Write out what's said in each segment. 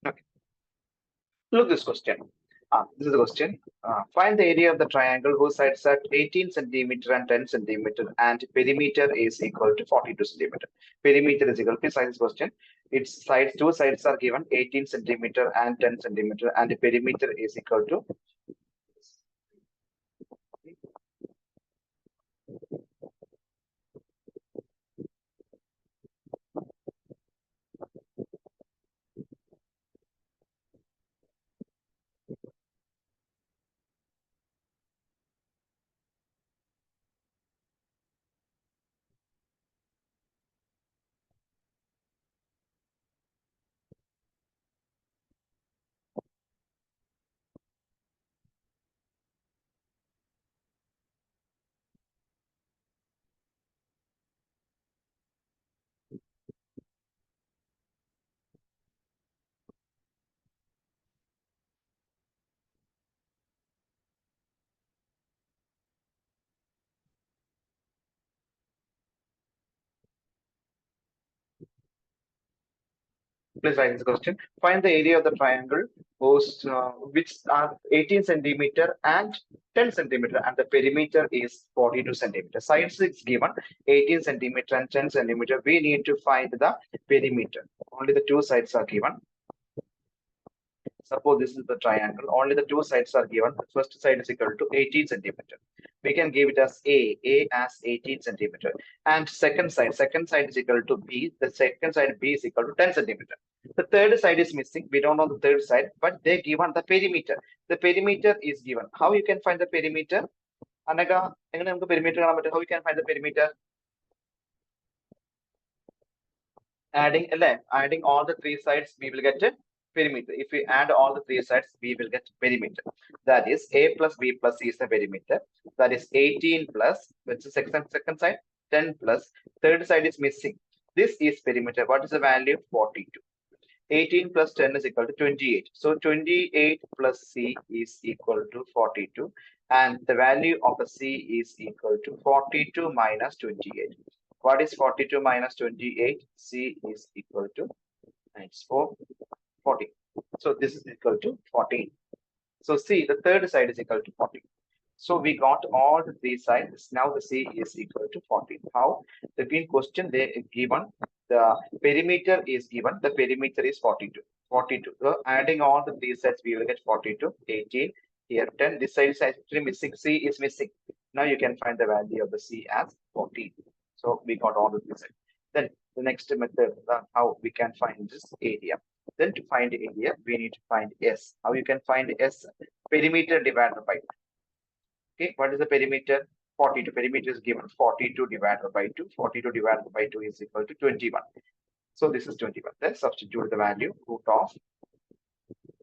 Okay. Look this question. This is the question. Find the area of the triangle whose sides are 18 centimeter and 10 centimeter and perimeter is equal to 42 centimeter. Perimeter is equal to size question. Its sides, two sides are given 18 centimeter and 10 centimeter and the perimeter is equal to. Please write this question. Find the area of the triangle which are 18 centimeter and 10 centimeter, and the perimeter is 42 centimeter. Sides is given 18 centimeter and 10 centimeter. We need to find the perimeter. Only the two sides are given. Suppose this is the triangle. Only the two sides are given. The first side is equal to 18 centimeter. We can give it as A as 18 centimeter. And second side is equal to B. The second side B is equal to 10 centimeter. The third side is missing. We don't know the third side, but they given the perimeter. The perimeter is given. How you can find the perimeter? Anaga, perimeter, how you can find the perimeter? Adding all the three sides, we will get a perimeter. If we add all the three sides, we will get perimeter. That is A plus B plus C is the perimeter. That is 18 plus, which is second side, 10 plus, third side is missing. This is perimeter. What is the value? 42. 18 plus 10 is equal to 28. So 28 plus C is equal to 42. And the value of the C is equal to 42 minus 28. What is 42 minus 28? C is equal to 40. So this is equal to 14. So C, the third side is equal to 40. So we got all the three sides. Now the C is equal to 14. How? The green question they given, the perimeter is given. The perimeter is 42. 42. So adding all the three sides, we will get 42, 18, here 10. This side is actually missing. C is missing. Now you can find the value of the C as 14. So we got all the three sides. Then the next method, how we can find this area. Then to find area, we need to find S. How you can find S? Perimeter divided by. Okay, what is the perimeter? 42. Perimeter is given 42 divided by 2. 42 divided by 2 is equal to 21. So this is 21. Then substitute the value root of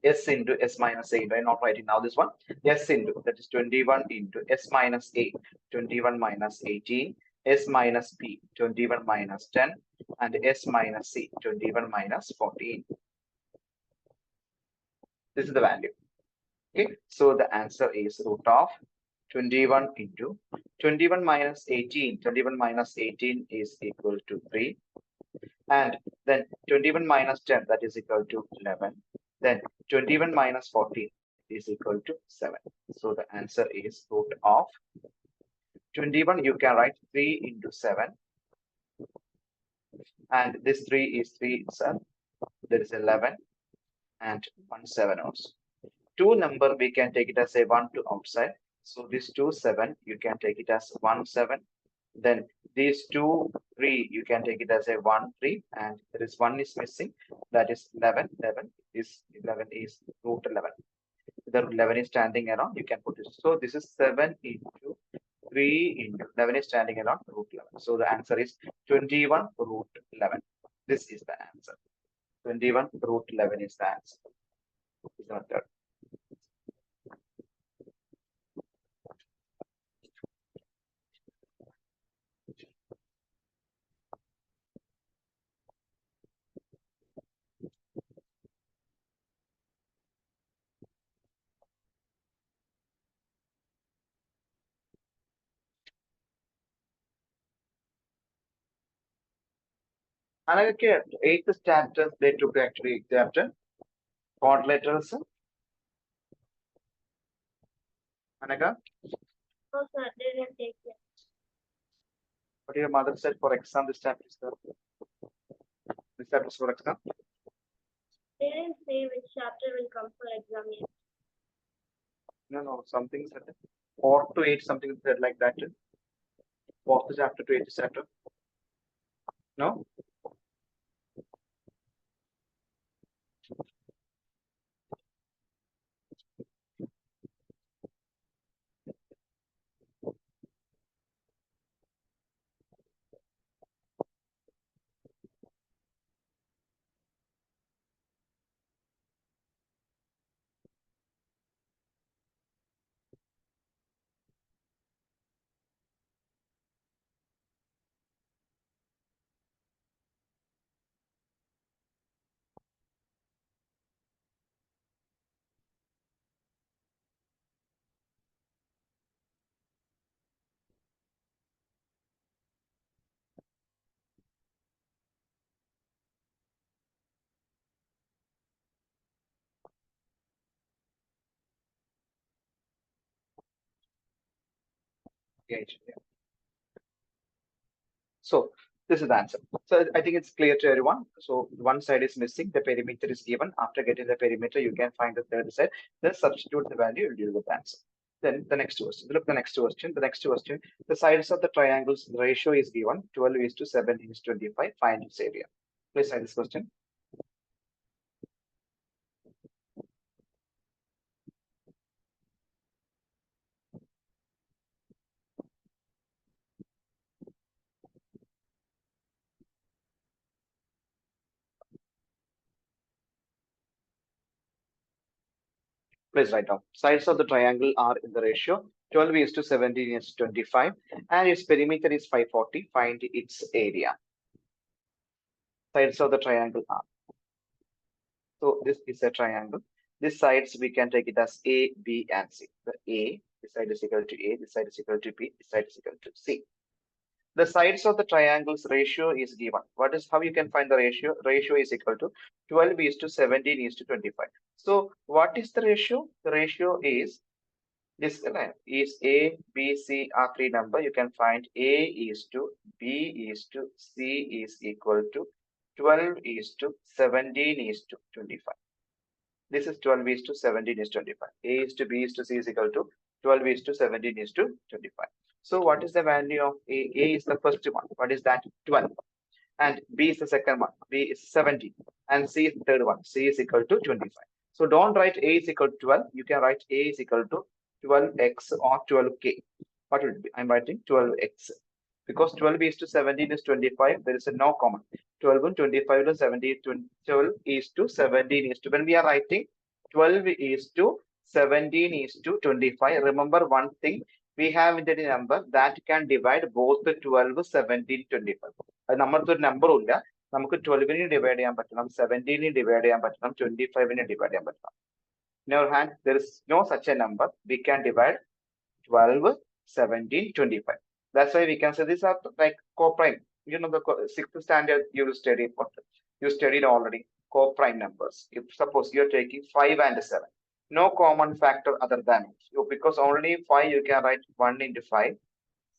S into S minus 8. I'm not writing now this one. S into, that is 21 into S minus 8. 21 minus 18. S minus B, 21 minus 10. And S minus C, 21 minus 14. This is the value. Okay, so the answer is root of 21 into 21 minus 18. 21 minus 18 is equal to 3. And then 21 minus 10, that is equal to 11. Then 21 minus 14 is equal to 7. So the answer is root of 21. You can write 3 into 7. And this 3 is 3 itself. There is 11 and 1 7 also. Two number, we can take it as a 1 to outside. So this 2 7, you can take it as 1 7. Then these 2 3, you can take it as a 1 3, and there is 1 is missing. That is 11. 11 is root 11. The 11 is standing around. You can put this. So this is 7 into 3 into 11 is standing around root 11. So the answer is 21 root 11. This is the answer. 21 root 11 is the answer. Is the method. And eighth chapter, they took actually chapter. Odd letters. Anaka, No, sir, they didn't take it. what your mother said for exam this time is this time is for exam. They didn't say which chapter will come for exam yet. No, something said 4 to 8, something said like that. Fourth chapter to 8th chapter. No? Yeah. So this is the answer. So I think it's clear to everyone. So one side is missing, the perimeter is given. After getting the perimeter, you can find the third side, then substitute the value, you'll deal with the answer. Then the next question. Look the next question. The next question, the sides of the triangles ratio is given 12 is to 7 is 25. Find its area. Please write this question. Please write down. Sides of the triangle are in the ratio 12 is to 17 is 25 and its perimeter is 540. Find its area. Sides of the triangle are. So this is a triangle. These sides we can take it as A, B, and C. The A, this side is equal to A, this side is equal to B, this side is equal to C. The sides of the triangle's ratio is given. What is how you can find the ratio? Ratio is equal to 12 is to 17 is to 25. So what is the ratio? The ratio is this is A, B, C are three number. You can find A is to B is to C is equal to 12 is to 17 is to 25. This is 12 is to 17 is 25. A is to B is to C is equal to 12 is to 17 is to 25. So what is the value of A? A is the first one. What is that? 12. And B is the second one. B is 17. And C is the third one. C is equal to 25. So don't write A is equal to 12. You can write A is equal to 12x or 12k. What will it be? I'm writing 12x. Because 12 is to 17 is 25, there is a no common. 12 and 25 to 17, 12 is to 17 is to, when we are writing 12 is to 17 is to 25, remember one thing, we have in the number that can divide both the 12, 17, 25. അത് നമ്മൾക്ക് ഒരു നമ്പറും ഇല്ല, നമുക്ക് 12 divide ചെയ്യാൻ പറ്റണം, 17 divide ചെയ്യാൻ പറ്റണം, 25 ഡിവൈഡ് ചെയ്യാൻ പറ്റണം. In our hand, there is no such a number. We can divide 12, 17, 25. That's why we can say these are like co-prime. You know, the sixth standard you will study for. You studied already co-prime numbers. If suppose you're taking 5 and 7, no common factor other than you, because only 5 you can write 1 into 5,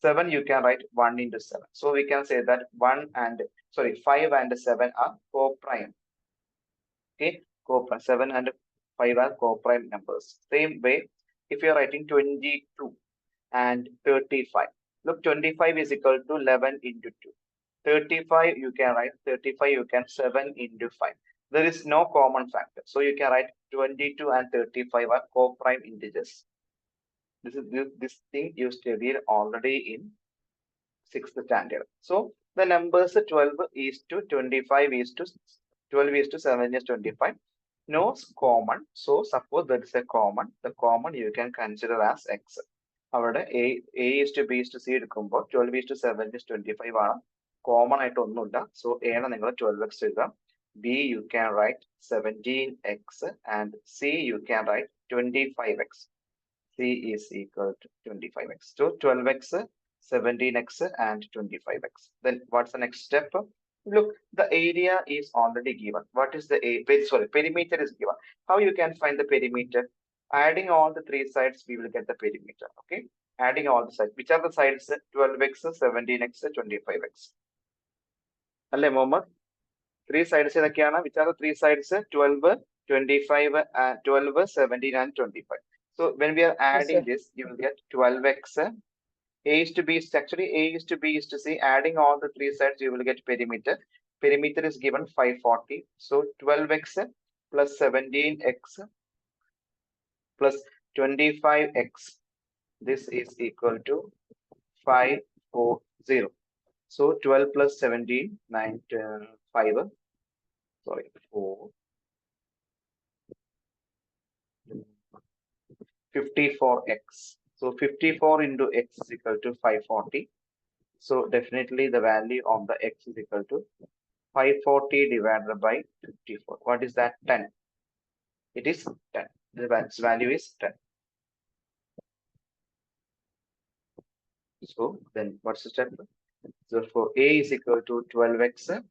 7 you can write 1 into 7. So we can say that 5 and 7 are co-prime. Okay, co-prime 7 and 5 are co-prime numbers. Same way, if you're writing 22 and 35. Look, 25 is equal to 11 into 2. 35 you can write 35 you can 7 into 5. There is no common factor. So you can write 22 and 35 are co-prime integers. This thing you studied already in 6th standard. So the numbers 12 is to 25 is to 12 is to 7 is 25. No common. So suppose there is a common. The common you can consider as x. അവിടെ A is to B is to C എടുക്കുമ്പോൾ 12 is to 7 is 25 ആണ്. Common ആയിട്ട് ഒന്നുമില്ല. So എയാണ് നിങ്ങൾ 12x എഴുതാം. B you can write 17x and C you can write 25x. C is equal to 25x. So 12x, 17x and 25x. Then what's the next step? Look, the area is already given. What is the sorry, perimeter is given. How you can find the perimeter? Adding all the three sides, we will get the perimeter. Okay, adding all the sides. Which are the sides? 12x, 17x, 25x. അല്ലേ Muhammad? Three sides ഏതൊക്കെയാണ്? Which are the three sides? 12, 25, 12, 17 and 25. So when we are adding sir. this, you will get 12x. A is to B is actually A is to B is to C. Adding all the three sides, you will get perimeter. Perimeter is given 540. So 12x plus 17x plus 25x. This is equal to 540. So 12 plus 17, 9, 5. Sorry, 4. 54x. So 54 into x is equal to 540. So definitely the value of the x is equal to 540 divided by 54. What is that? 10. It is 10. The value is 10. So then what's the step? So for A is equal to 12x.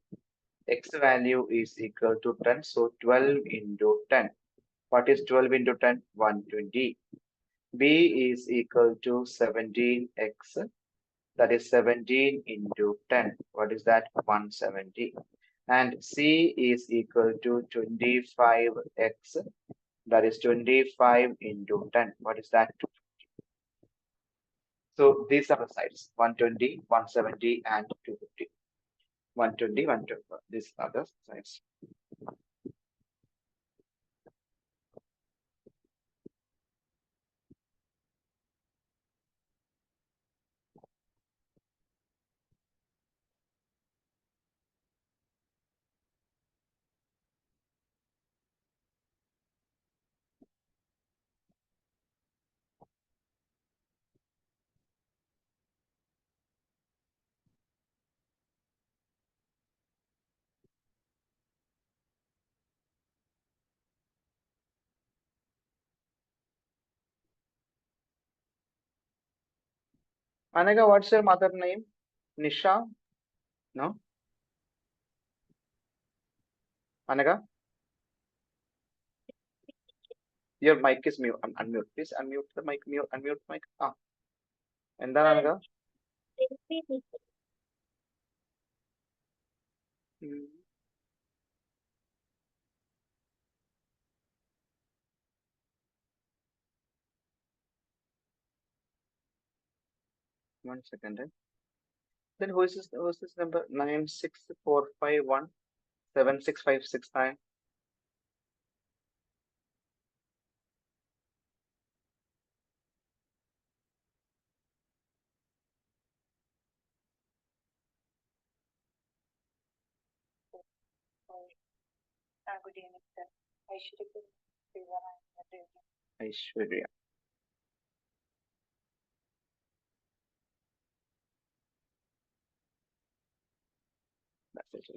X value is equal to 10. So 12 into 10. What is 12 into 10? 120. B is equal to 17x. That is 17 into 10. What is that? 170. And C is equal to 25x. That is 25 into 10. What is that? So these are the sides 120, 170, and 250. 120, 120. These are the sides. Anaga, what's your mother name? Nisha? No? Anaga? Your mic is mute. Unmute. Please unmute the mic. Mute, unmute mic. എന്താണ് Anaga? One second. Then who is this number? 96451 76569. Good evening, sir. Aishwarya.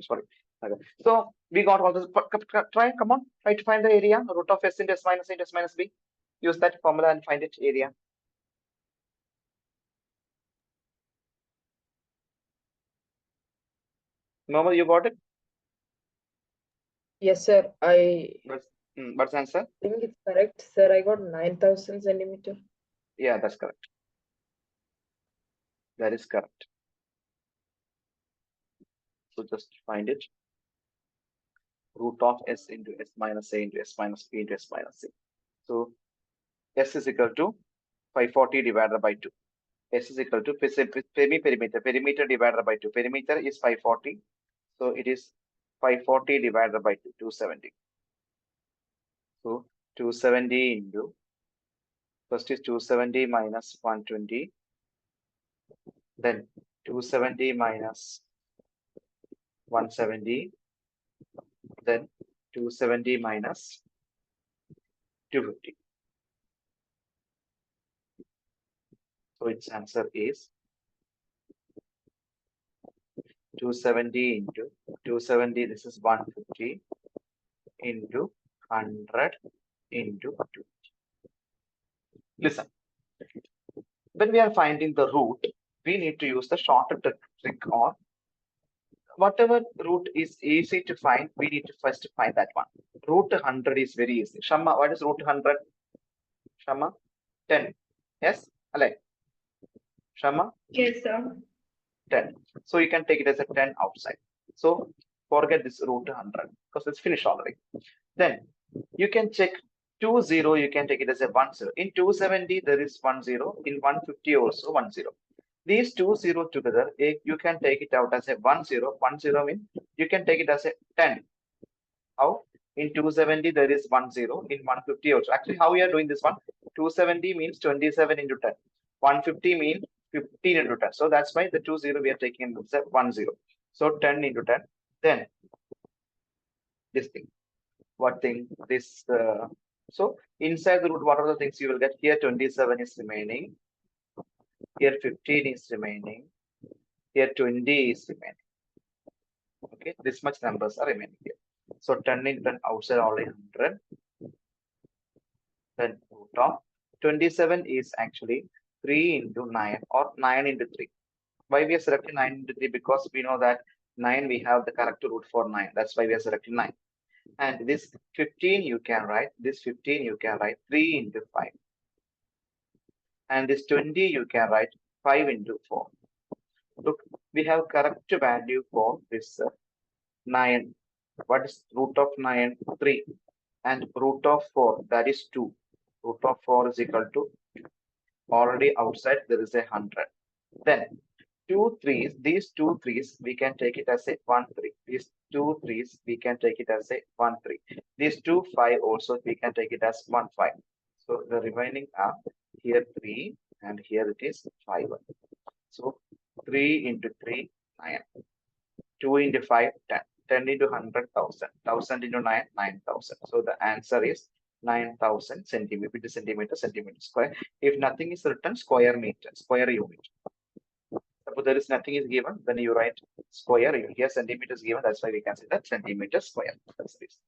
Sorry. Okay. So we got all this. Come on. Try to find the area. Root of s into s minus a into s minus b. Use that formula and find it area. Mohammed, you got it? Yes, sir. I What's the answer? think it's correct, sir. I got 9,000 centimeter. Yeah, that's correct. That is correct. So just find it. Root of s into s minus a into s minus b into s minus c. So s is equal to 540 divided by 2. S is equal to perimeter. Perimeter divided by 2. Perimeter is 540. So it is 540 divided by 2, 270. So 270 into, first is 270 minus 120. Then 270 minus 170. Then 270 minus 250. So its answer is 270 into 270. This is 150 into 100 into 2. Listen, when we are finding the root, we need to use the shortcut trick or whatever root is easy to find, we need to first find that one. Root 100 is very easy. Shama, what is root 100? Shama, 10. Yes, Alec. Shama, Yes, sir. 10. So you can take it as a 10 outside. So forget this root 100 because it's finished already. Then you can check 20, you can take it as a 10. In 270, there is 10. In 150 also 10. These 20 together, you can take it out as a 10. 10 means you can take it as a 10. How? In 270, there is 10. In 150 also. Actually, how we are doing this one? 270 means 27 into 10. 150 means 15 into 10. So that's why the 20 we are taking as a 10. So 10 into 10. Then this thing. What thing? This. So inside the root, what are the things you will get? Here 27 is remaining. Here 15 is remaining. Here 20 is remaining. Okay, this much numbers are remaining here. So 10 into 10 outside only 100. Then root of 27 is actually 3 into 9 or 9 into 3. Why we are selecting 9 into 3? Because we know that 9 we have the correct root for 9. That's why we are selecting 9. And this 15 you can write, this 15 you can write 3 into 5. And this 20 you can write 5 into 4. Look, we have correct value for this 9. What is root of 9? 3. And root of 4, that is 2. Root of 4 is equal to, already outside there is 100. Then 2 3s, these 2 3s we can take it as a 1 3. These 2 3s we can take it as a 1 3. These 2 5 also we can take it as 1 5. So the remaining are here 3 and here it is 5. So 3 into 3, 9. 2 into 5, 10. 10 into 100, 1000. 1000 into 9, 9000. So the answer is 9000 centimeter, centimeter square. If nothing is written, square meter, square unit. Suppose there is nothing is given, then you write square. Here centimeter is given, that's why we can say that centimeter square. That's this.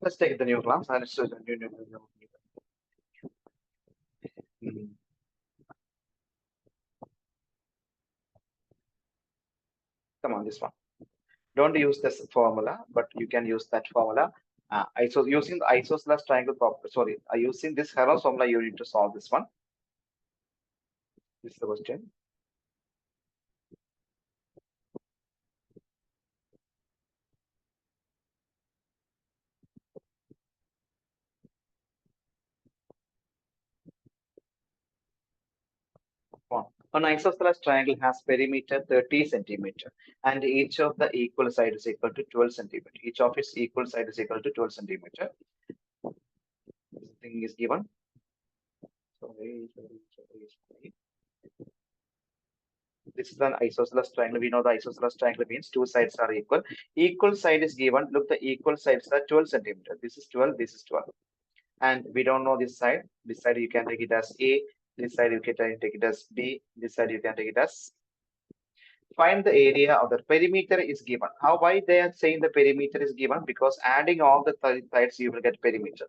Let's take the new class. And it's Hmm. Come on, this one. Don't use this formula, but you can use that formula. Using the isosceles triangle property. Sorry, using this Herons formula, you need to solve this one. This is the question. An isosceles triangle has perimeter 30 centimeter and each of the equal side is equal to 12 centimeter. Each of its equal side is equal to 12 centimeter. This thing is given. This is an isosceles triangle. We know the isosceles triangle means two sides are equal. Equal side is given. Look, the equal sides are 12 centimeter. This is 12, this is 12. And we don't know this side. This side you can take it as A. This side you can take it as B. This side you can take it as. Find the area of the perimeter is given. How? Why they are saying the perimeter is given? Because adding all the sides you will get perimeter.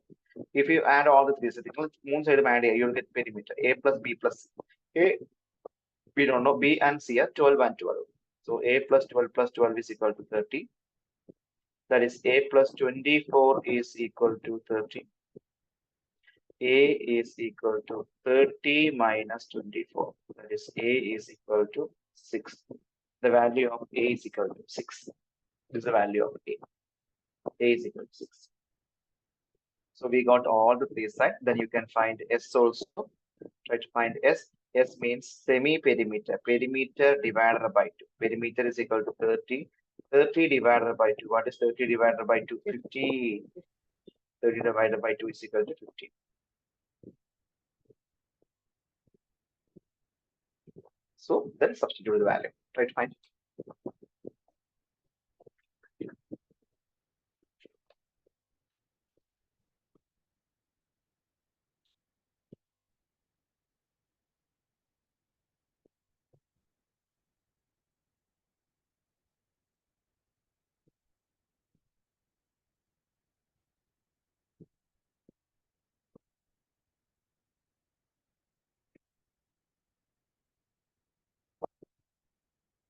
If you add all the three sides, moon side add A, you will get perimeter. A plus B plus A. We don't know. B and C are 12 and 12. So A plus 12 is equal to 30. That is A plus 24 is equal to 30. A is equal to 30 minus 24. That is A is equal to 6. The value of A is equal to 6. This is the value of A. A is equal to 6. So we got all the three sides. Then you can find S also. Try to find S. S means semi-perimeter. Perimeter divided by 2. Perimeter is equal to 30. 30 divided by 2. What is 30 divided by 2? 50. 30 divided by 2 is equal to 50. So then substitute the value. Try to find.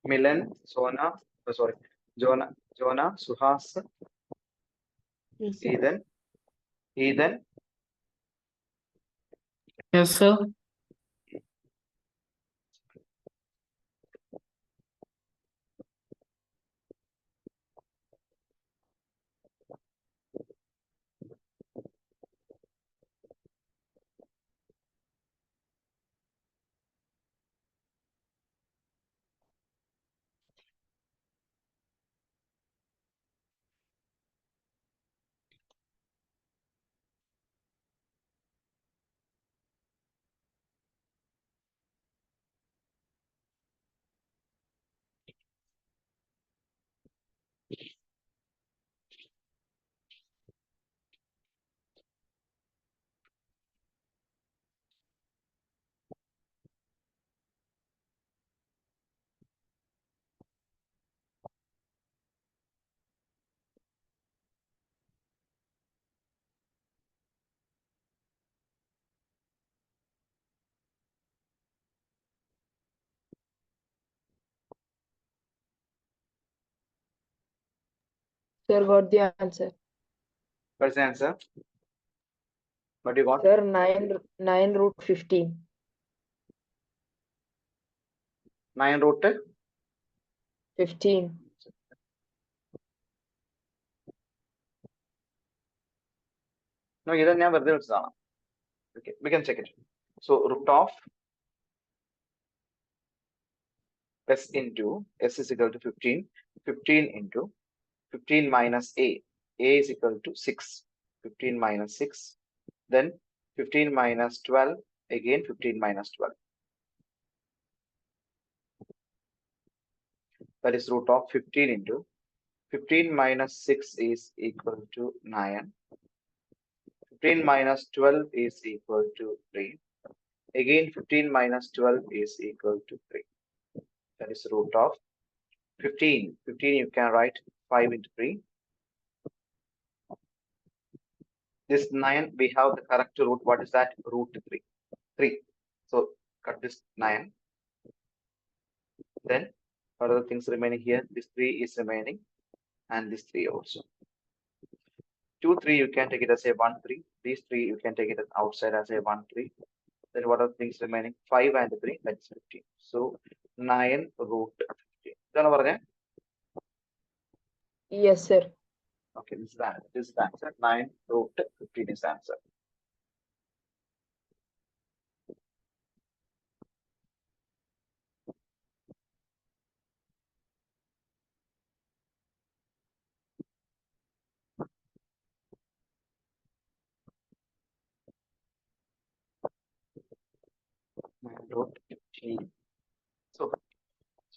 Milan, Jonah, Suhas, Yes. Ethan, Yes, sir. Sir, got the answer. what's the answer? What you got? Sir, 9 root 15. 9 root 15. No, either never there is okay, we can check it. So root of S into S is equal to 15. 15 into 15 minus A. A is equal to 6. 15 minus 6. Then 15 minus 12. Again 15 minus 12. That is root of 15 into 15 minus 6 is equal to 9. 15 minus 12 is equal to 3. Again 15 minus 12 is equal to 3. That is root of 15. 15 you can write 5 into 3. This 9 we have the correct root. What is that? Root 3. 3. So cut this 9. Then what are the things remaining here? This 3 is remaining and this 3 also. 2, 3 you can take it as a 1, 3. These 3 you can take it outside as a 1, 3. Then what are the things remaining? 5 and 3, that's 15. So 9 root 15. Then over there. Yes, sir. Okay, this is that. This is the answer. 9 root 15 is the answer. Root 15.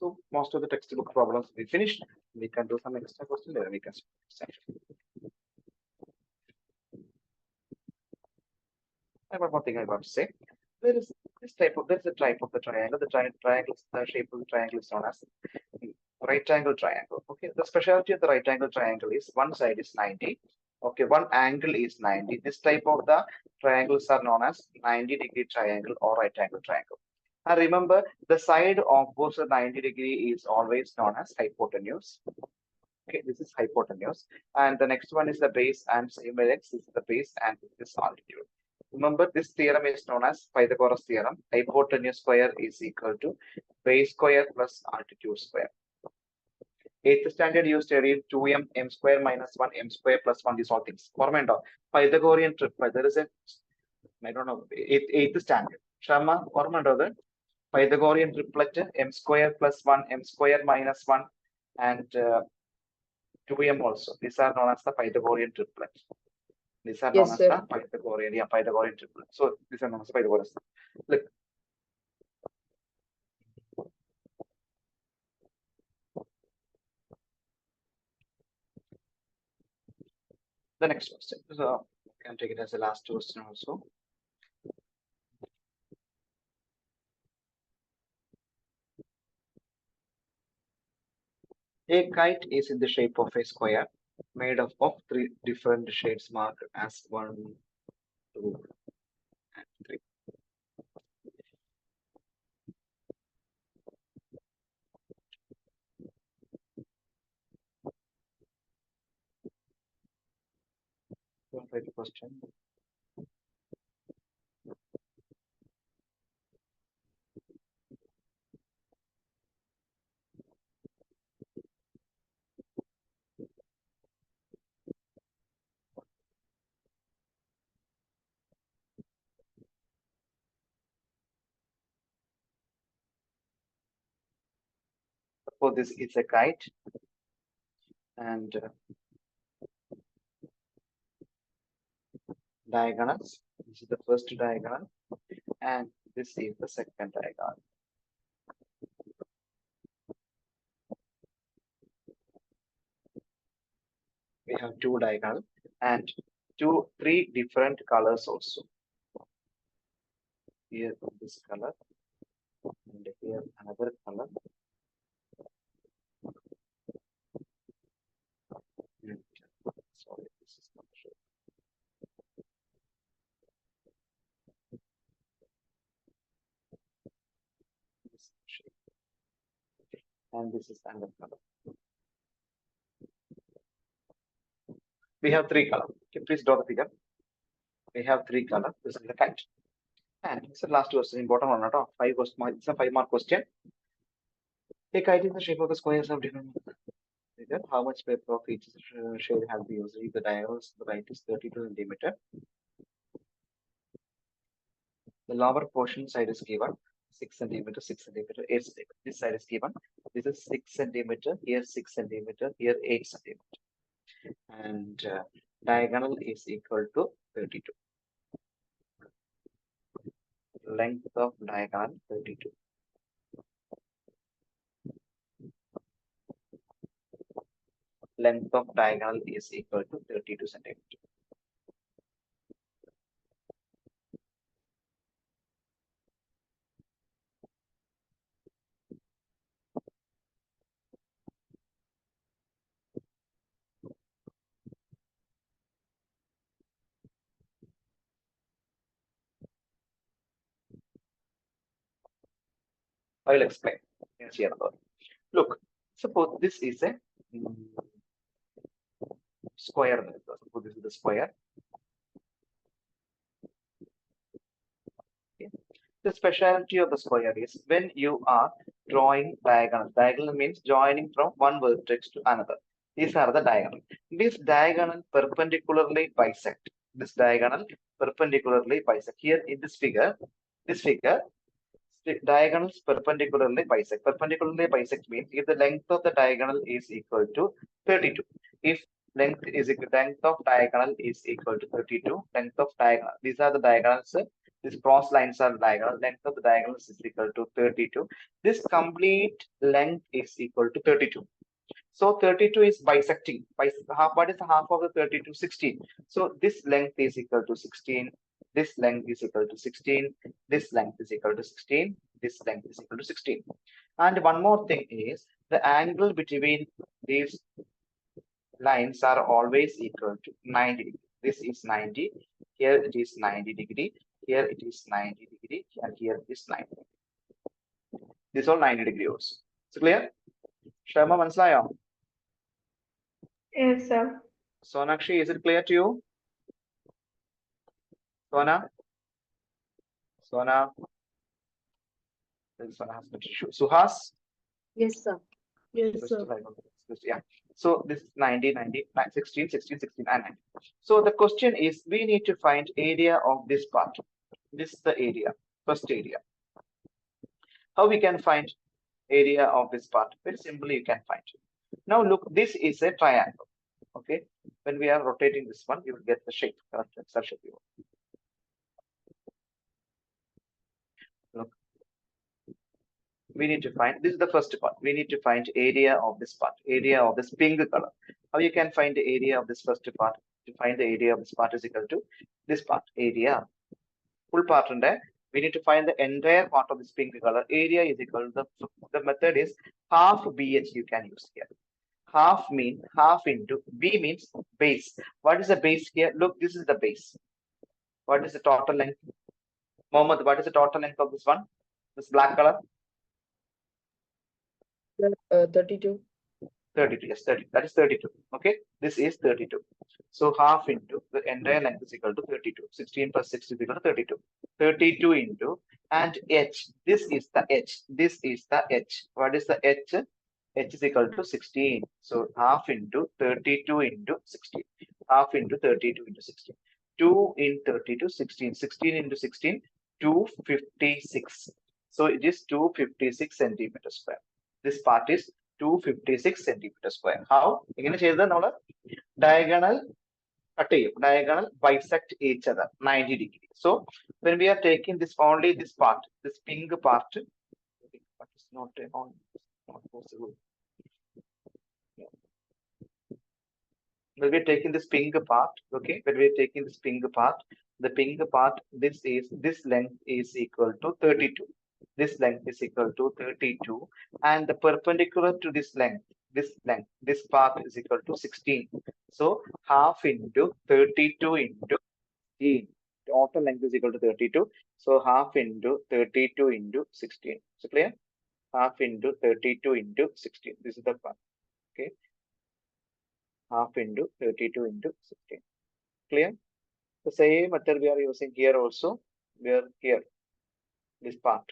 So most of the textbook problems we finished. We can do some extra question there. We can start. One thing I got to say. There is a type of the triangle. The shape of the triangle is known as right angle triangle. Okay, the specialty of the right angle triangle is one side is 90. Okay, one angle is 90. This type of the triangles are known as 90-degree triangle or right angle triangle. And remember, the side opposite 90-degree is always known as hypotenuse. Okay, this is hypotenuse. And the next one is the base and same way x is the base and this is altitude. Remember, this theorem is known as Pythagoras theorem. Hypotenuse square is equal to base square plus altitude square. 8th standard you studied 2m m square minus 1 m square plus 1 these all things. ഓർമ്മയുണ്ടോ? Pythagorean triplet. There is a, I don't know, 8th standard. Sharma, ഓർമ്മയുണ്ടോ അത്? Pythagorean triplet m square plus 1 m square minus 1 and 2m also. These are known as the Pythagorean triplet. These are known Yes, as sir. the Pythagorean, yeah, Pythagorean triplet. So these are known as the Pythagorean. Look. The next question. So you can take it as the last question also. A kite is in the shape of a square made up of 3 different shades marked as 1, 2, and 3. Don't write the question. Suppose this is a kite and diagonals. This is the first diagonal and this is the second diagonal. We have 2 diagonal and 3 different colors also. Here this color and here another color. And, sorry, this is not sure. This shape. And this is another color. We have 3 colors. Okay, please draw the figure. We have 3 colors. This is the kite. And it's the last question, important one, not 5 question. It's a 5-mark question. A kite is the shape of the squares of different figure. How much paper of each shade have been used? The diagonals, the right is 32 centimeter. The lower portion side is given 6 centimeter, 6 centimeter, 8 centimeter. This side is given. This is 6 centimeter, here 6 centimeter, here 8 centimeter. And diagonal is equal to 32. Length of diagonal 32. Length of diagonal is equal to 32 centimeter. I will explain. Here. Look, suppose this is a square. Suppose this is the square. Okay. The speciality of the square is when you are drawing diagonal. Diagonal means joining from one vertex to another. These are the diagonal. This diagonal perpendicularly bisect. This diagonal perpendicularly bisect. Here in this figure, diagonals perpendicularly bisect. Perpendicularly bisect means if the length of the diagonal is equal to 32. If length of diagonal is equal to 32, length of diagonal. These are the diagonals. These cross lines are diagonal. Length of the diagonals is equal to 32. This complete length is equal to 32. So 32 is bisecting. What is the half of the 32? 16. So this length is equal to 16. This length is equal to 16. This length is equal to 16. This length is equal to 16. And one more thing is the angle between these lines are always equal to 90 degree. This is 90. Here it is 90 degree. Here it is 90 degree. And here it is 90. This all 90 degree also. Is it clear? Sharma, മനസ്സിലായോ? Yes, sir. Sonakshi, is it clear to you? Sona? Sona? Sona has got issue. Suhas? Yes, sir. Yes, Just sir. like on this. Yeah. So this is 90, 90, 16, 16, 16, and 90. So the question is, we need to find area of this part. This is the area, first area. How we can find area of this part? Very simply, you can find it. Now look, this is a triangle. Okay. When we are rotating this one, you will get the shape. Such a view. Look, we need to find, this is the first part. We need to find area of this part, area of this pink color. How you can find the area of this first part? To find the area of this part is equal to this part, area. Full part in there. We need to find the entire part of this pink color. Area is equal to the method is half BH you can use here. Half mean half into B means base. What is the base here? Look, this is the base. What is the total length? Mohammed, what is the total length of this one? This black color? 32. 32. Yes, 30. That is 32. Okay. This is 32. So half into the entire length is equal to 32. 16 plus 6 is equal to 32. 32 into and h. This is the h. This is the h. What is the h? H is equal to 16. So half into 32 into 16. Half into 32 into 16. 2 in 32, 16. 16 into 16, 256. So it is 256 centimeters square. This part is 256 centimeters square. How? ഇങ്ങനെ ചെയ്തത് നമ്മൾ diagonal cut ചെയ്യും. Diagonal bisect each other 90 degree. So when we are taking this only this part, this pink part, but it's not possible. When we're taking this pink part, okay, when we're taking this pink part, the pink part, this length is equal to 32. This length is equal to 32, and the perpendicular to this length, this part is equal to 16. So half into 32 into 16. Total length is equal to 32. So half into 32 into 16. So clear? Half into 32 into 16. This is the part. Okay. Half into 32 into 16. Clear? The same method we are using here also. We are here, this part.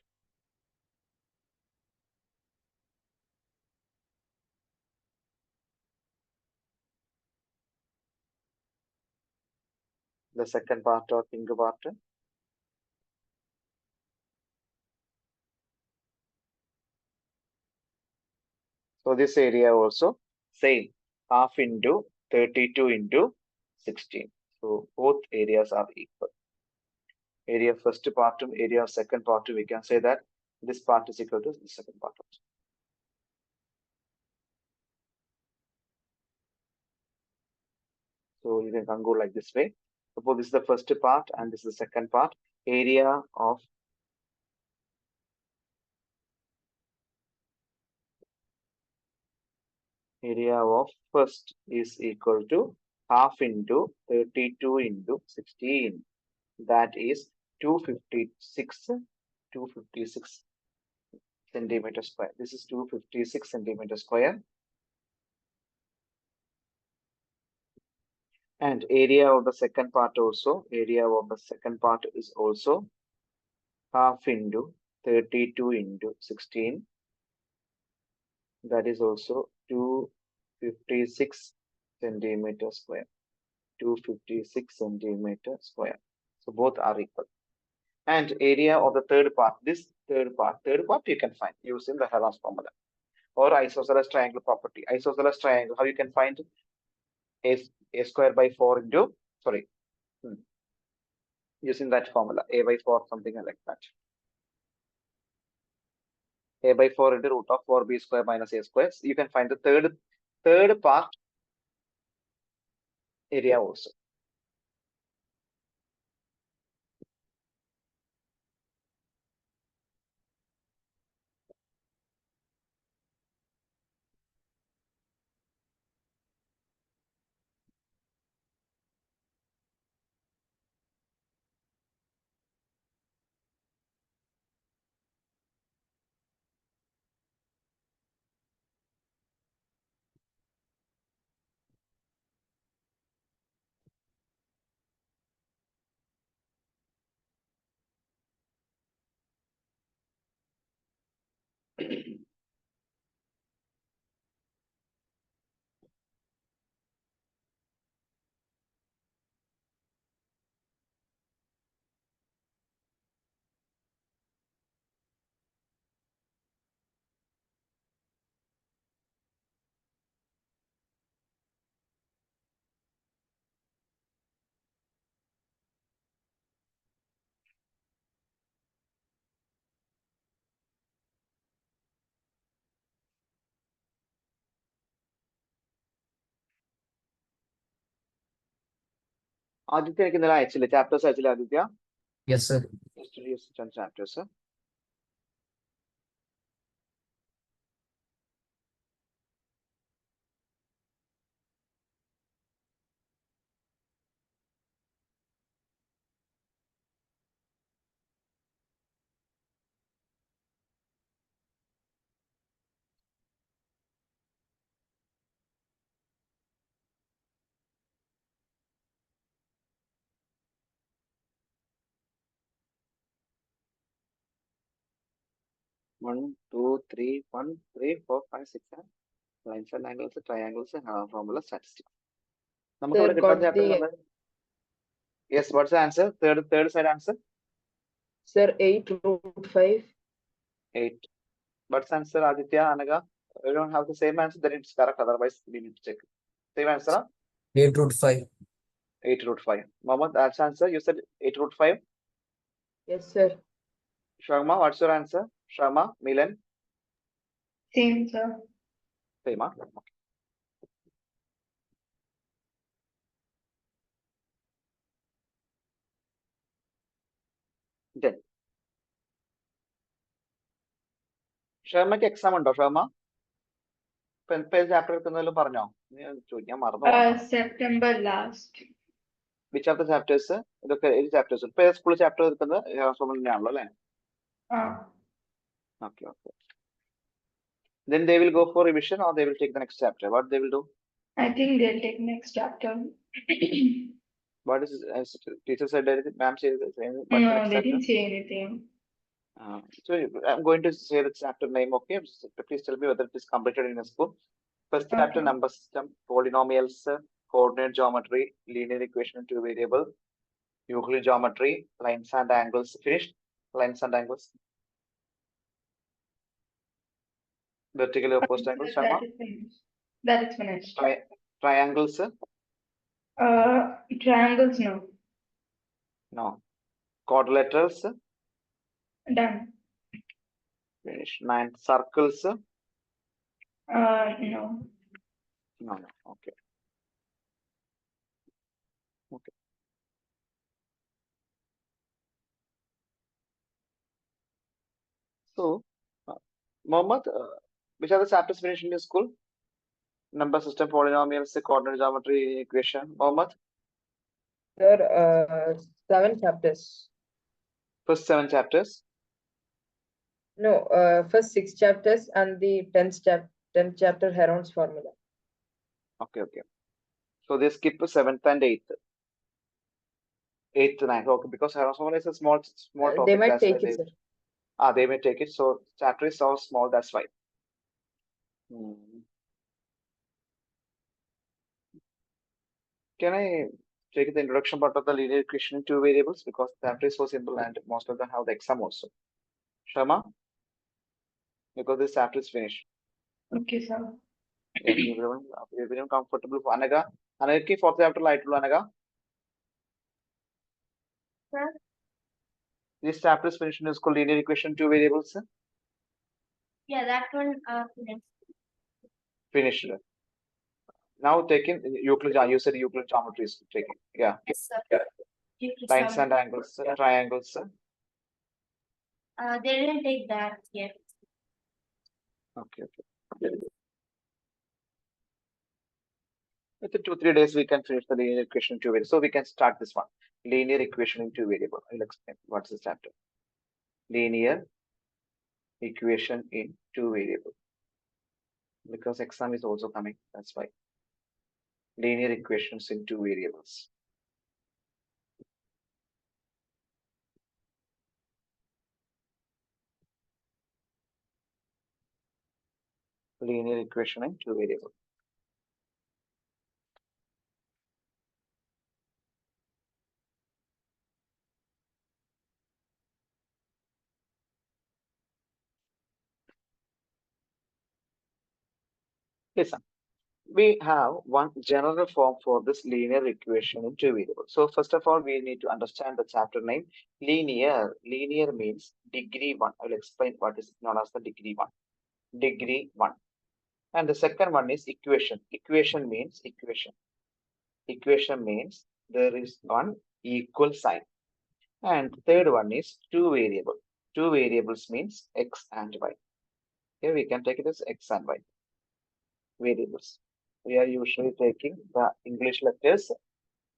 The second part or pink part. So this area also same, half into 32 into 16. So both areas are equal. Area first part, area second part, we can say that this part is equal to the second part also. So you can go like this way. Suppose this is the first part and this is the second part. Area of first is equal to half into 32 into 16. That is 256 centimeter square. This is 256 centimeter square. And area of the second part also, area of the second part is also half into 32 into 16. That is also 256 centimeter square. 256 centimeter square. So both are equal. And area of the third part, this third part you can find using the Herons formula or isosceles triangle property. Isosceles triangle, how you can find a square by 4 into, sorry, using that formula, a by 4, something like that. A by 4 into root of 4b square minus a square. So you can find the third part area also. Aditya എനിക്ക് ഇന്നലെ അയച്ചില്ലേ chapters അയച്ചില്ലേ Aditya? Yes, sir. Yes, 10 chapters. One, two, three, 1, 3, 4, 5, 6, 7. Lines and angles, triangles, formula, statistics. നമുക്ക് ഇവിടെ Sir, കിട്ടാൻ got chapter the number. Yes, what's the answer? Third side answer? sir 8 √5. 8. What's the answer, Aditya, Anaga? We don't have the same answer, then it's correct. Otherwise, we need to check. Same answer? 8 √5. 8 √5. Mohammed, that's answer. You said 8 √5. Yes, sir. Sharma, what's your answer? Sharma, Milan, Same, sir. same. Okay. Then. ഷർമ്മയ്ക്ക് exam ഉണ്ടോ Sharma? Chapter എടുക്കുന്നതിലും പറഞ്ഞോ? ഞാൻ മറന്നു. September last. Which of the chapters? ഇതൊക്കെ ഏത് chapters? ഇപ്പൊ school chapter എടുക്കുന്നത് തന്നെയാണല്ലോ അല്ലേ? Okay, okay. Then they will go for revision or they will take the next chapter. What they will do? I think they'll take next chapter. What is teacher said? Ma'am said No, they didn't say anything. So I'm going to say the chapter name. Okay, please tell me whether it is completed in a school. First chapter, Okay. number system, polynomials, coordinate geometry, linear equation, two variable, Euclid geometry, lines and angles. Finished. Lines and angles. Vertically opposed angles. That is finished. That is finished. Triangles. Triangles, no. No. Quadrilaterals. Done. Finished. 9 circles. No. No. Okay. Okay. So, Mohammed, which are the chapters finished in your school? Number system, polynomials, coordinate geometry, equation. Mohammed, Sir, 7 chapters. first 7 chapters. No, first 6 chapters and the 10th chapter Herons formula. Okay, okay. So they skip 7th and 8th. 8th, 9th. Okay, because Herons formula is a small topic. They might that's why take it, sir. they may take it. So chapter is so small, that's why. Can I take the introduction part of the linear equation in two variables? Because the chapter is so simple and most of them have the exam also. Sharma? Because this chapter is finished. Okay, sir. Yes, everyone comfortable for Anaga. Anaga, fourth chapter light to Anaga. Sir? This chapter is finished in school linear equation two variables. Yeah, that one finished. Finished. Now taking Euclid. You said Euclid geometry is taking. Yeah. Yes, sir. Lines and angles, triangles. They didn't take that yet. Okay, okay. Within 2-3 days, we can finish the linear equation in two variables. So we can start this one. Linear equation in two variable. I'll explain what's this chapter. Linear equation in two variable. Because exam is also coming. That's why. Linear equations in two variables. Linear equation in two variable. Listen, we have one general form for this linear equation in two variables. So first of all, we need to understand the chapter name. Linear. Linear means degree 1. I will explain what is known as the degree 1. Degree 1. And the second one is equation. Equation means equation. Equation means there is one equal sign. And third one is two variable. Two variables means x and y. Here we can take it as x and y variables. We are usually taking the English letters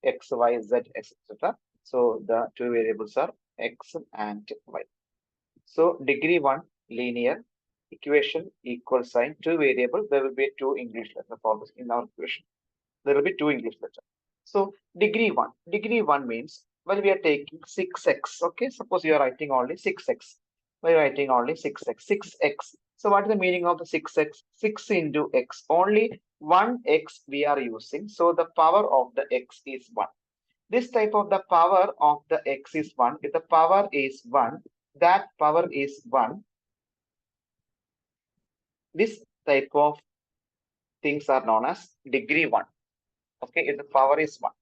x, y, z, etc. So the two variables are x and y. So degree 1 linear equation equal sign two variable. There will be two English letters for this in our equation. There will be two English letters. So degree 1. Degree 1 means, well, we are taking 6x. Okay, suppose you are writing only 6x. We are writing only 6x. 6x. So what is the meaning of the 6x? 6 into x. Only one x we are using. So the power of the x is 1. This type of the power of the x is 1. If the power is 1, that power is 1. This type of things are known as degree 1. Okay, if the power is 1.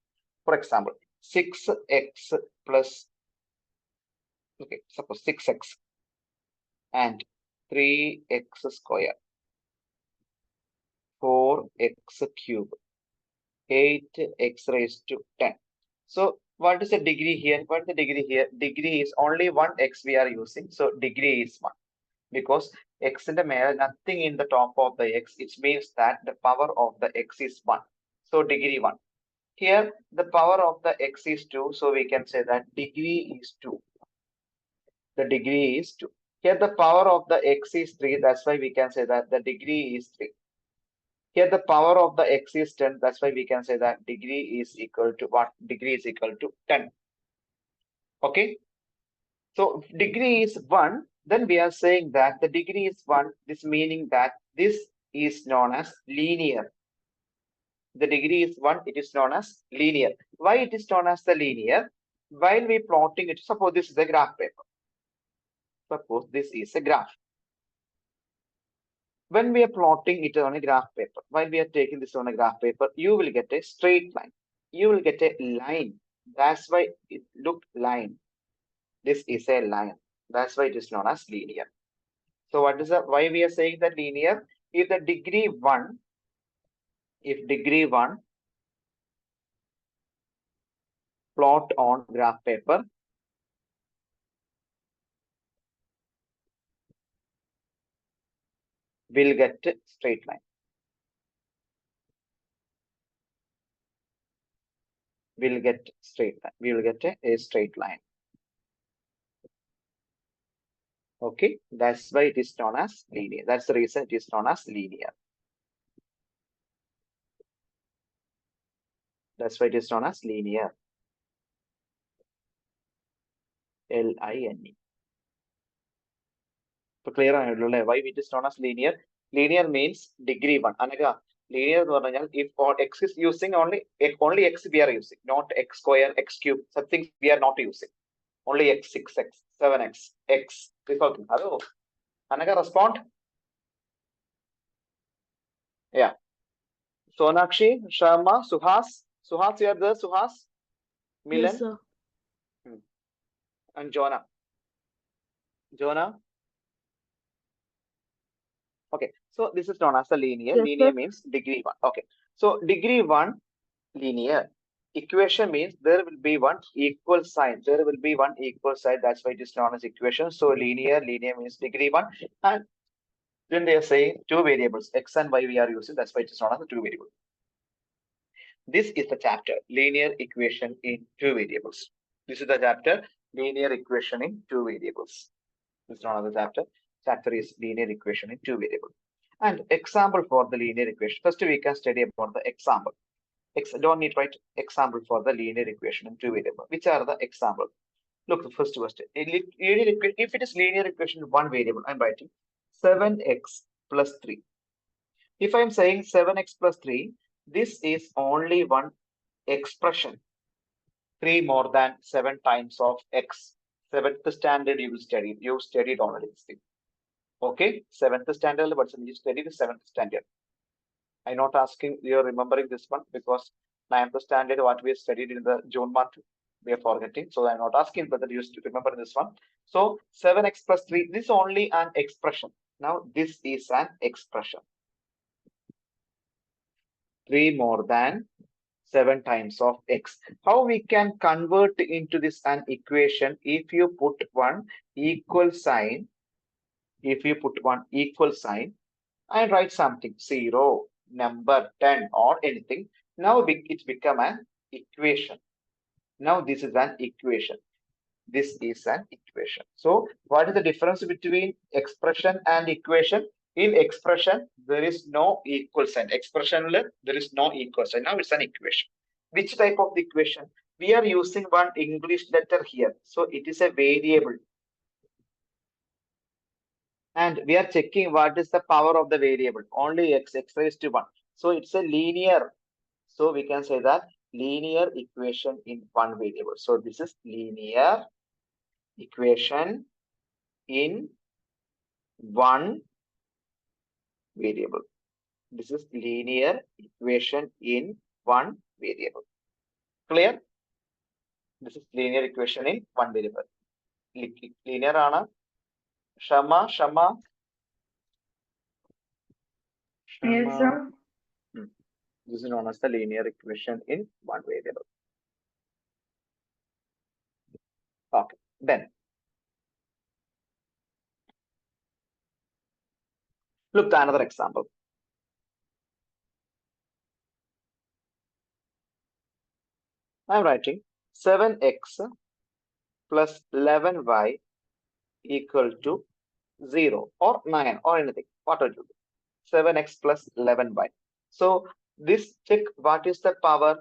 For example, 6x plus, okay, suppose 6x and 3x square, 4x cube, 8x raised to 10. So what is the degree here? What is the degree here? Degree is only one x we are using. So degree is 1. Because x in the male, nothing in the top of the x, it means that the power of the x is 1. So degree 1. Here the power of the x is 2. So we can say that degree is 2. The degree is 2. Here the power of the x is 3. That's why we can say that the degree is 3. Here the power of the x is 10. That's why we can say that degree is equal to what? Degree is equal to 10. Okay. So degree is 1. Then we are saying that the degree is 1. This meaning that this is known as linear. The degree is 1. It is known as linear. Why it is known as the linear? While we plotting it, suppose this is a graph paper. Suppose this is a graph. When we are plotting it on a graph paper, while we are taking this on a graph paper, you will get a straight line. You will get a line. That's why it looked line. This is a line. That's why it is known as linear. So what is why we are saying that linear? If the degree 1, if degree 1 plot on graph paper, we'll get a straight line. We'll get straight line. We will get a straight line. Okay, that's why it is known as linear. That's the reason it is known as linear. That's why it is known as linear. L-I-N-E. So clear ആണല്ലോ why it is known as linear? Linear means degree 1. Anaga, linear എന്ന് പറഞ്ഞാൽ if for x is using only x we are using, not x square, x cube, such things we are not using. Only x, 6x, 7x, x. Hello. Anaga, respond. Yeah. Sonakshi, Sharma, Suhas. Suhas, you are there, Suhas? Milan? Yes, sir. And Jonah. Jonah? Okay, so this is known as the linear. Yes, Linear sir. means degree 1. Okay, so degree 1 linear equation means there will be one equal sign. There will be one equal sign. That's why it is known as equation. So linear means degree 1. And then they are saying two variables, x and y we are using. That's why it is known as the two variable. This is the chapter, linear equation in two variables. This is the chapter, linear equation in two variables. This is another chapter. Chapter is linear equation in two variables. And example for the linear equation. First, we can study about the example. Don't need to write example for the linear equation in two variables. Which are the examples? Look, the first question. If it is linear equation in one variable, I'm writing 7x plus 3. If I'm saying 7x plus 3, this is only one expression. 3 more than 7 times of x. 7th standard you will study. You studied already this thing. Okay, 7th standard, but you studied the 7th standard. I'm not asking you're remembering this one because 9th standard, what we studied in the June month, we are forgetting. So I'm not asking whether you remember this one. So 7x plus 3, this is only an expression. Now this is an expression. 3 more than 7 times of x. How we can convert into this an equation? If you put one equal sign, and write something 0, number 10 or anything, now it become an equation. Now this is an equation. This is an equation. So what is the difference between expression and equation? In expression, there is no equal sign. Expression, there is no equal sign. Now it's an equation. Which type of equation? We are using one English letter here. So it is a variable. And we are checking what is the power of the variable. Only x raised to 1. So it's a linear. So we can say that linear equation in one variable. So this is linear equation in one variable. This is linear equation in one variable. Clear? This is linear equation in one variable. Linear ആണ്. Shama. Yes, sir. This is known as the linear equation in one variable. Okay, then look at another example. I'm writing 7x plus 11y equal to 0 or 9 or anything. What would you do? 7x plus 11y. So this check what is the power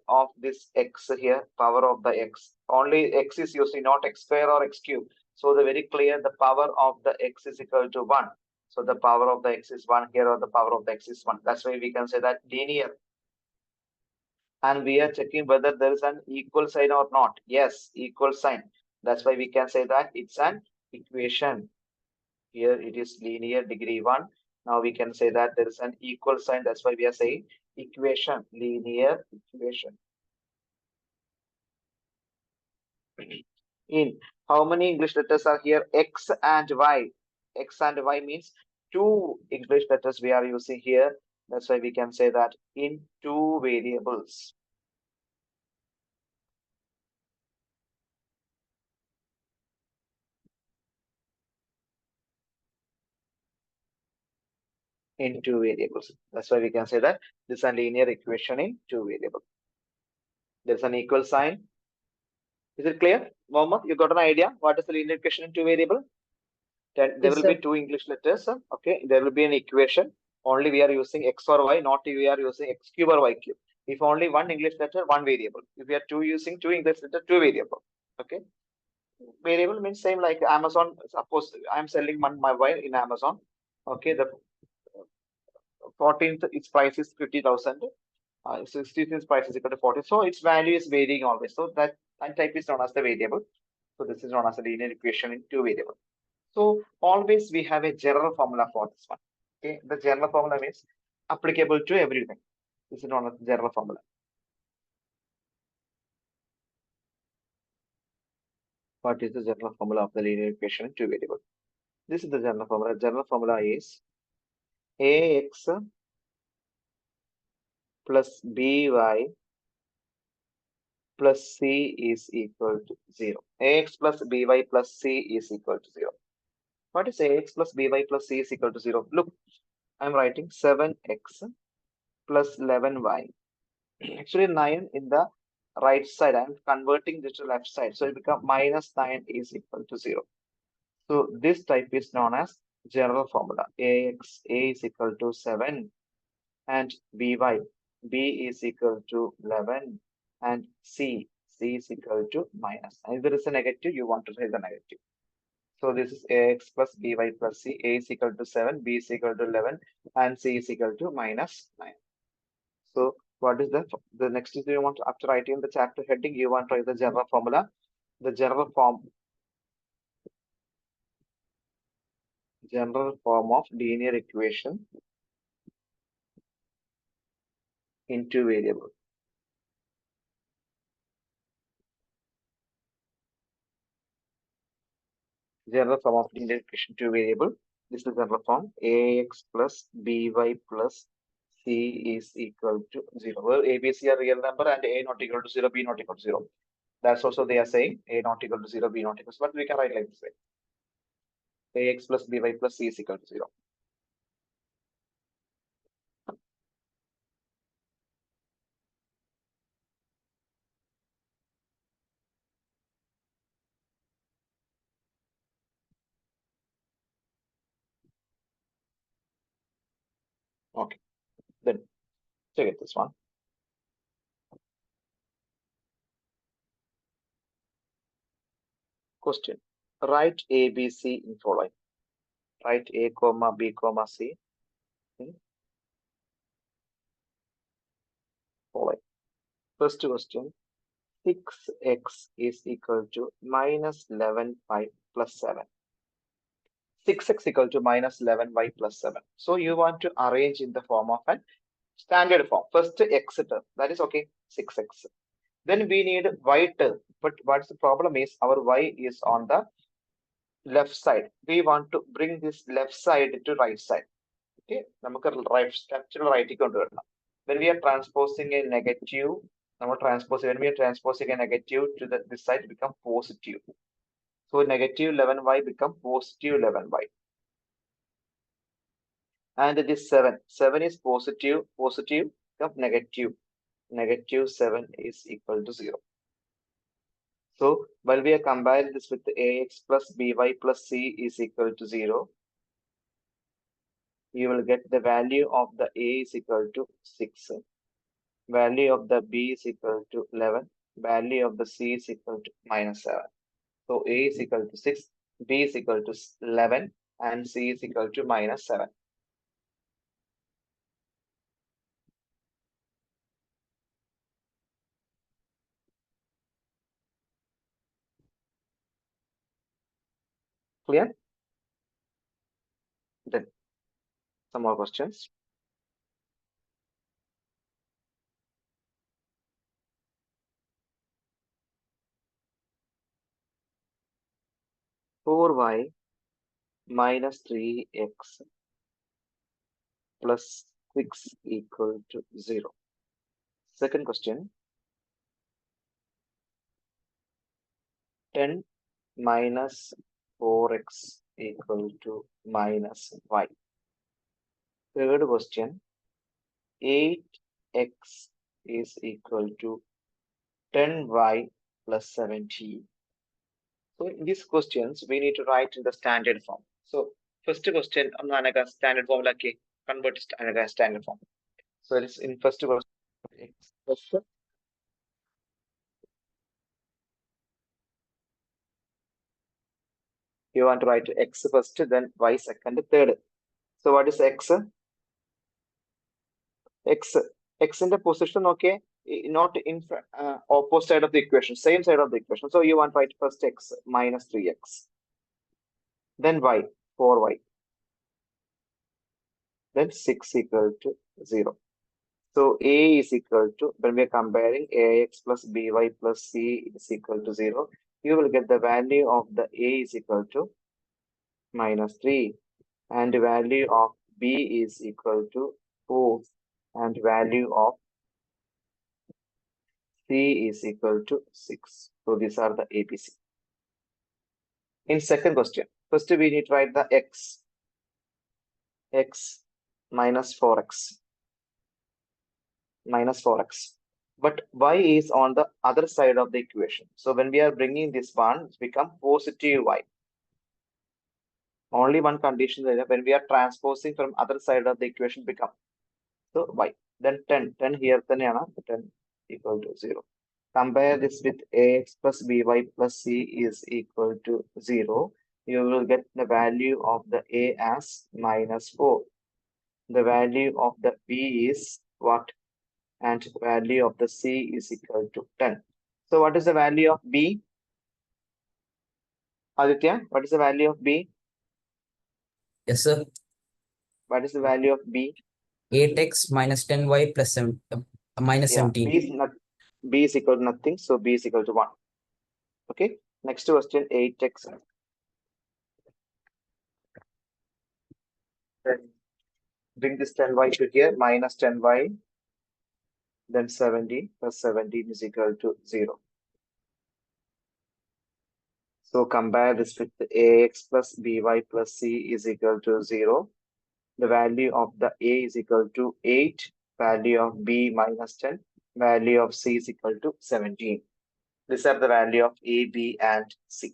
of this x here, power of the x. Only x is using, not x square or x cube. So the very clear the power of the x is equal to 1. So the power of the x is 1 here, or the power of the x is 1. That's why we can say that linear. And we are checking whether there is an equal sign or not. Yes, equal sign. That's why we can say that it's an equation. Here it is linear degree 1. Now we can say that there is an equal sign. That's why we are saying equation, linear equation. In how many English letters are here? X and Y. X and Y means two English letters we are using here. That's why we can say that in two variables. In two variables. That's why we can say that this is a linear equation in two variables. There's an equal sign. Is it clear? Mohammed, you got an idea? What is the linear equation in two variable? There Yes, will sir. be two English letters. Okay, there will be an equation. Only we are using x or y, not we are using x cube or y cube. If only one English letter, one variable. If we are using two English letter, two variable. Okay. Variable means same like Amazon. Suppose I'm selling my mobile in Amazon. Okay, the 14th its price is 50,000. 16th price is equal to 40. So its value is varying always. So that type is known as the variable. So this is known as a linear equation in two variable. So always we have a general formula for this one. Okay, the general formula means applicable to everything. This is known as general formula. What is the general formula of the linear equation in two variable? This is the general formula. General formula is ax plus by plus c is equal to 0. Ax plus by plus c is equal to 0. What is ax plus by plus c is equal to 0? Look, I'm writing 7x plus 11y. Actually 9 in the right side. I'm converting this to left side. So it becomes minus 9 is equal to 0. So this type is known as general formula. A is equal to 7 and by b is equal to 11 and c is equal to minus. And if there is a negative, you want to say the negative. So this is ax plus by plus c. A is equal to 7, b is equal to 11 and c is equal to minus 9. So what is the next is you want to, after writing the chapter heading, you want to write the general formula. The general form of linear equation in two variables. General form of linear equation two variable. This is the general form ax plus by plus C is equal to 0. Where A, B, C are real number and A not equal to 0, B not equal to 0. That's also they are saying A not equal to 0, B not equal to 0. But we can write like this way. AX plus BY plus C is equal to 0. Okay. Then check it this one. Question. Write A, B, C in following. Write A, comma, B, comma, C in following. First question. 6x is equal to minus 11y plus 7. 6x equal to minus 11y plus 7. So you want to arrange in the form of a standard form. First x term, that is okay, 6x. Then we need y term, but what's the problem is our y is on the left side. We want to bring this left side to right side. Okay, right structural right. When we are transposing a negative, when we are transposing a negative to this side, become positive. So negative 11y become positive 11y. And this 7 is positive become negative. Negative 7 is equal to 0. So while we are comparing this with ax plus by plus c is equal to 0, you will get the value of the a is equal to 6. Value of the b is equal to 11. Value of the c is equal to minus 7. So a is equal to 6, b is equal to 11, and c is equal to minus 7. Clear? Then some more questions. Four y minus 3x plus 6 equal to 0. Second question. 10 minus 4x equal to minus y. Third question. 8x is equal to 10y plus 17. So in these questions, we need to write in the standard form. So first question, standard form like convert to standard form. So it's in first question. You want to write x first, then y second, third. So what is x? X in the position, okay, not in opposite side of the equation, same side of the equation. So you want to write first x minus 3x, then y, 4y, then 6 equal to 0. So a is equal to, when we are comparing ax plus by plus c is equal to 0, you will get the value of the a is equal to minus 3, and value of b is equal to 4, and value of c is equal to 6. So these are the ABC. In second question, first we need to write the x minus 4x. But y is on the other side of the equation. So when we are bringing this one, it become positive y. Only one condition is when we are transposing from other side of the equation become so y. Then 10 here 10 equal to 0. Compare this with ax plus by plus c is equal to 0. You will get the value of the a as minus 4. The value of the b is what? And value of the c is equal to 10. So what is the value of b? Aditya, what is the value of b? Yes, sir. What is the value of b? 8x minus 10y plus minus 17. B is equal to nothing, so b is equal to 1. Okay, next question, 8x. bring this 10y to here, minus 10y, then 17 plus 17 is equal to 0. So compare this with ax plus by plus c is equal to 0. The value of the a is equal to 8, value of b minus 10, value of c is equal to 17. These are the value of a, b, and c.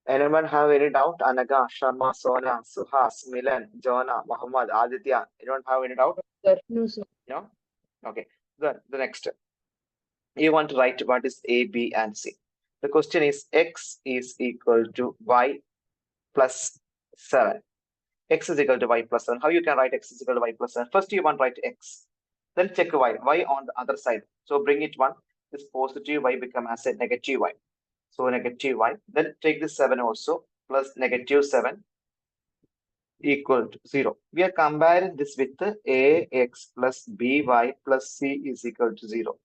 Anyone have any doubt? Anaga, Sharma, Sona, Suhas, Milan, Jonah, Muhammad, Aditya. Anyone have any doubt? No, sir. No? Okay. The next. You want to write what is A, B, and C. The question is x is equal to y plus 7. X is equal to y plus 7. How you can write x is equal to y plus 7? First you want to write x. Then check y. Y on the other side. So bring it 1. This positive y become as a negative y. So negative y. Then take this 7 also plus negative 7 equal to 0. We are comparing this with the ax plus by plus c is equal to 0.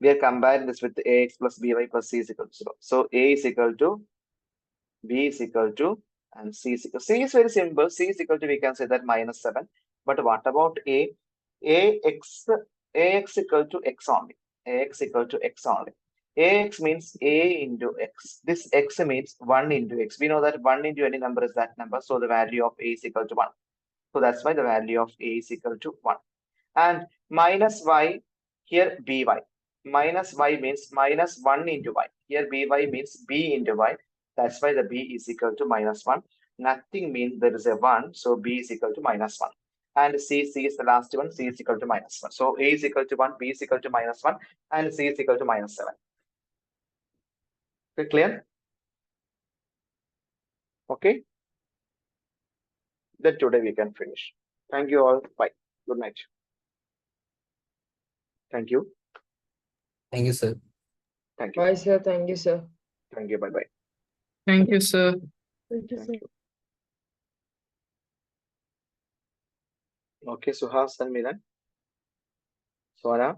We are comparing this with ax plus by plus c is equal to 0. So a is equal to, b is equal to, and c is equal to. C is very simple. C is equal to, we can say that minus 7. But what about a? Ax equal to x only. Ax equal to x only. Ax means a into x. This x means 1 into x. We know that 1 into any number is that number. So the value of a is equal to 1. So that's why the value of a is equal to 1. And minus y, here by. Minus y means minus 1 into y. Here by means b into y. That's why the b is equal to minus 1. Nothing means there is a 1. So b is equal to minus 1. And c is the last one. C is equal to minus 1. So a is equal to 1, b is equal to minus 1, and c is equal to minus 7. Okay, clear? Okay. Then today we can finish. Thank you all. Bye. Good night. Thank you. Thank you, sir. Thank you. Bye, sir. Thank you, sir. Thank you. Bye bye. Thank you, sir. Thank you, Thank sir. you. Okay, Suhas and Milan. Sona.